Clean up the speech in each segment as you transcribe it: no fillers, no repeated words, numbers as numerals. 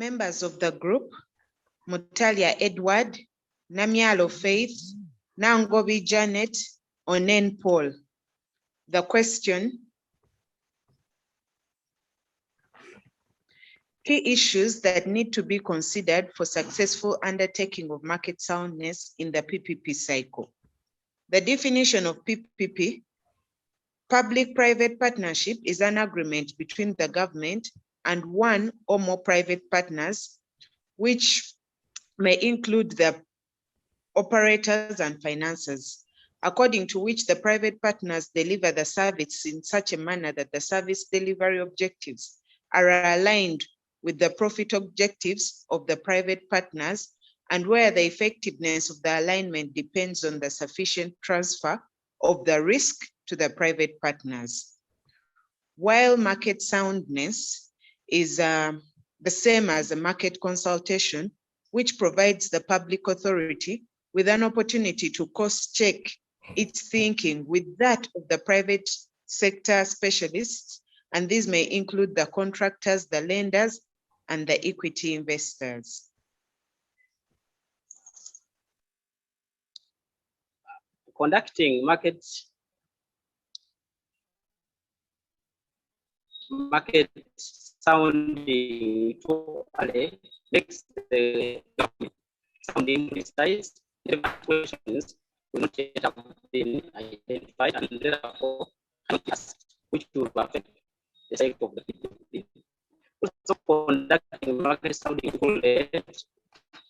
Members of the group: Mutalia Edward, Namyalo Faith, Nangobi Janet, Onen Paul. The question: key issues that need to be considered for successful undertaking of market soundness in the PPP cycle. The definition of PPP: public-private partnership is an agreement between the government and one or more private partners, which may include the operators and financiers, according to which the private partners deliver the service in such a manner that the service delivery objectives are aligned with the profit objectives of the private partners, and where the effectiveness of the alignment depends on the sufficient transfer of the risk to the private partners. While market soundness is the same as a market consultation, which provides the public authority with an opportunity to cross-check its thinking with that of the private sector specialists, and these may include the contractors, the lenders, and the equity investors. Conducting market sounding totally makes the sounding precise. Evaluations will not yet have been identified, and therefore which will affect the cycle of the PPP. Also, conducting market sounding college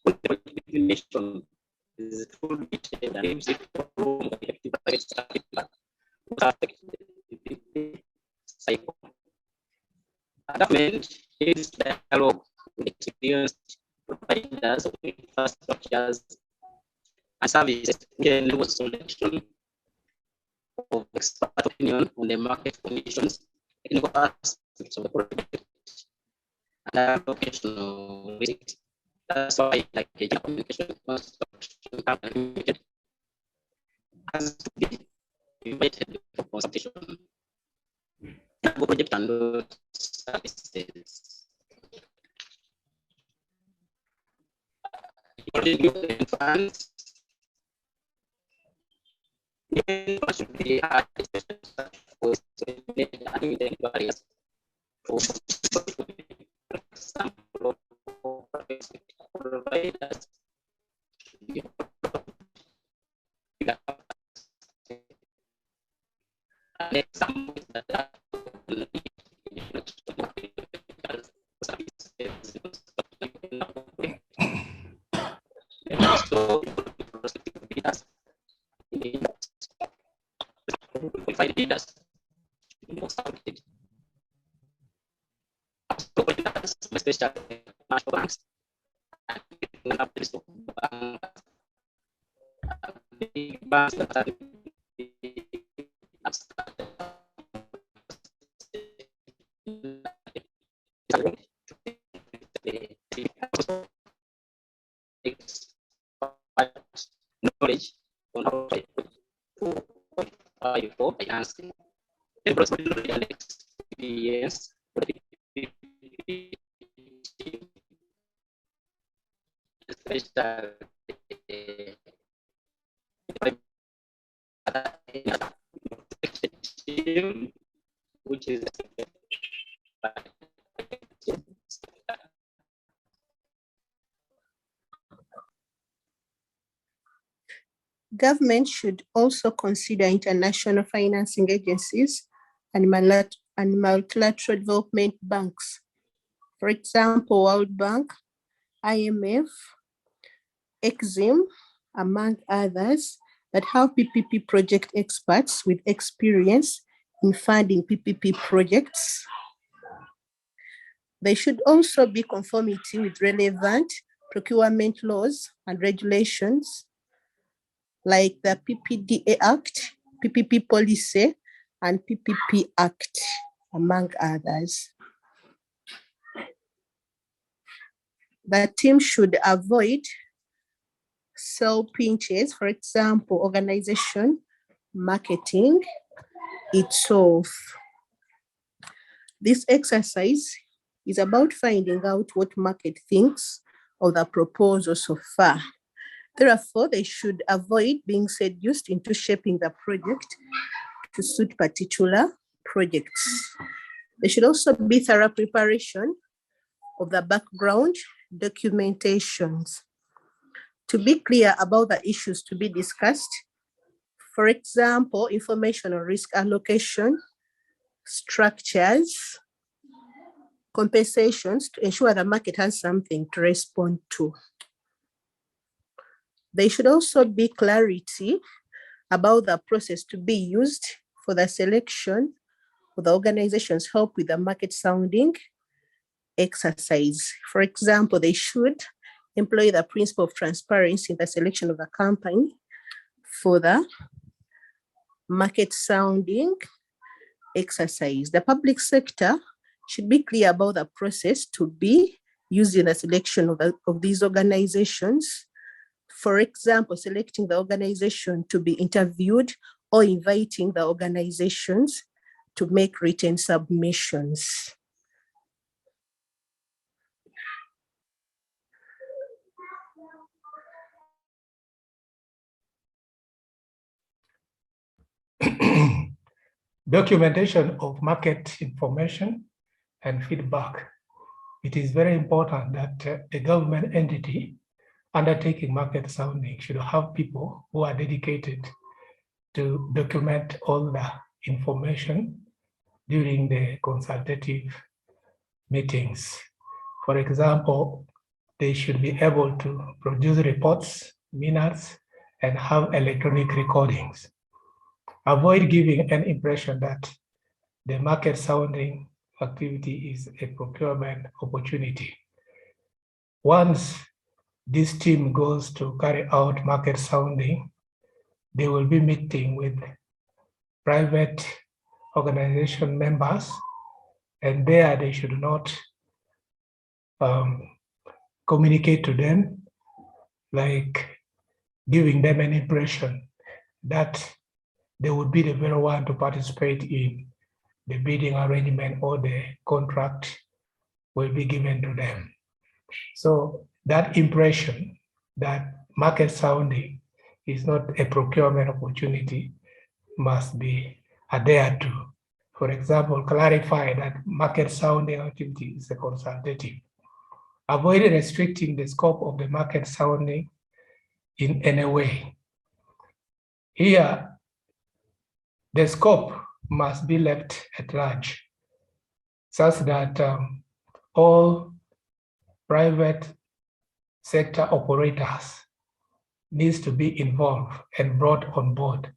with the definition is fully detailed and gives it room for effective PPP cycle. Government is dialogue with experienced providers of infrastructures and services, enable selection of expert opinion on the market conditions, technical aspects of the project, and allocation of risk. That's why, like a communication construction company has to be invited for consultation. Project and services. Funds should be for example, providers an example that knowledge on how to qualify for financing. Experience which is government should also consider international financing agencies and multilateral development banks. For example, World Bank, IMF, Exim, among others, that have PPP project experts with experience in funding PPP projects. They should also be conformity with relevant procurement laws and regulations like the PPDA Act, PPP Policy, and PPP Act, among others. The team should avoid sell pinches, for example, organization, marketing itself. This exercise is about finding out what market thinks of the proposal so far. Therefore, they should avoid being seduced into shaping the project to suit particular projects. There should also be thorough preparation of the background documentations to be clear about the issues to be discussed. For example, information on risk allocation, structures, compensations to ensure the market has something to respond to. There should also be clarity about the process to be used for the selection of the organization's help with the market sounding exercise. For example, they should employ the principle of transparency in the selection of the company for the market sounding exercise. The public sector should be clear about the process to be used in the selection of these organizations. For example, selecting the organization to be interviewed or inviting the organizations to make written submissions. Documentation of market information and feedback. It is very important that a government entity undertaking market sounding should have people who are dedicated to document all the information during the consultative meetings. For example, they should be able to produce reports, minutes, and have electronic recordings. Avoid giving an impression that the market sounding activity is a procurement opportunity. Once this team goes to carry out market sounding, they will be meeting with private organization members, and there they should not communicate to them like giving them an impression that they would be the very one to participate in the bidding arrangement or the contract will be given to them. So that impression that market sounding is not a procurement opportunity must be adhered to. For example, clarify that market sounding activity is a consultative. Avoid restricting the scope of the market sounding in any way. Here, the scope must be left at large, such that all private sector operators needs to be involved and brought on board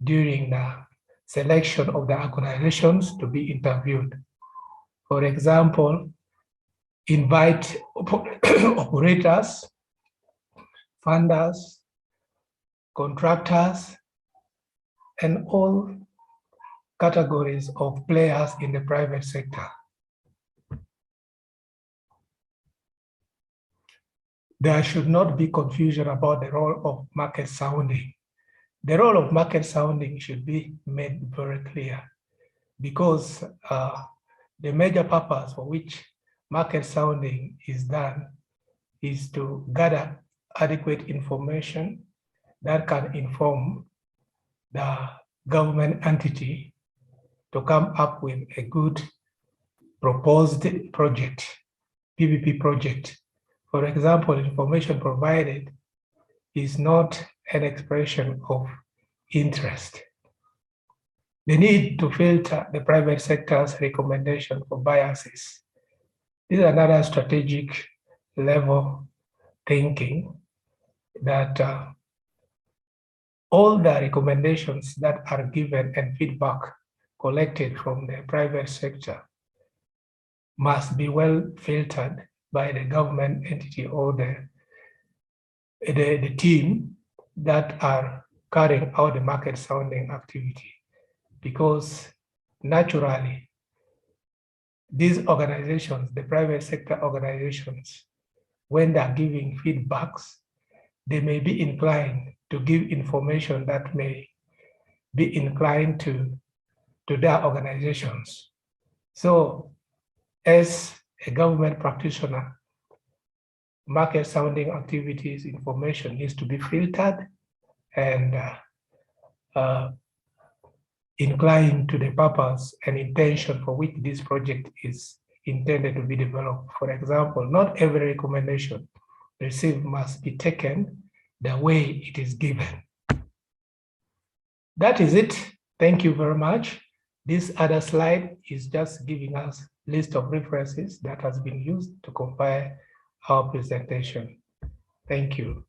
during the selection of the organizations to be interviewed. For example, invite operators, funders, contractors, and all categories of players in the private sector. There should not be confusion about the role of market sounding. The role of market sounding should be made very clear, because the major purpose for which market sounding is done is to gather adequate information that can inform the government entity to come up with a good proposed project, PPP project. For example, information provided is not an expression of interest. The need to filter the private sector's recommendation for biases. This is another strategic level thinking, that all the recommendations that are given and feedback collected from the private sector must be well filtered by the government entity or the team that are carrying out the market sounding activity. Because naturally, these organizations, the private sector organizations, when they're giving feedbacks, they may be inclined to give information that may be inclined to their organizations. So as a government practitioner, market sounding activities information needs to be filtered and inclined to the purpose and intention for which this project is intended to be developed. For example, not every recommendation received must be taken the way it is given. That is it. Thank you very much. This other slide is just giving us a list of references that has been used to compile our presentation. Thank you.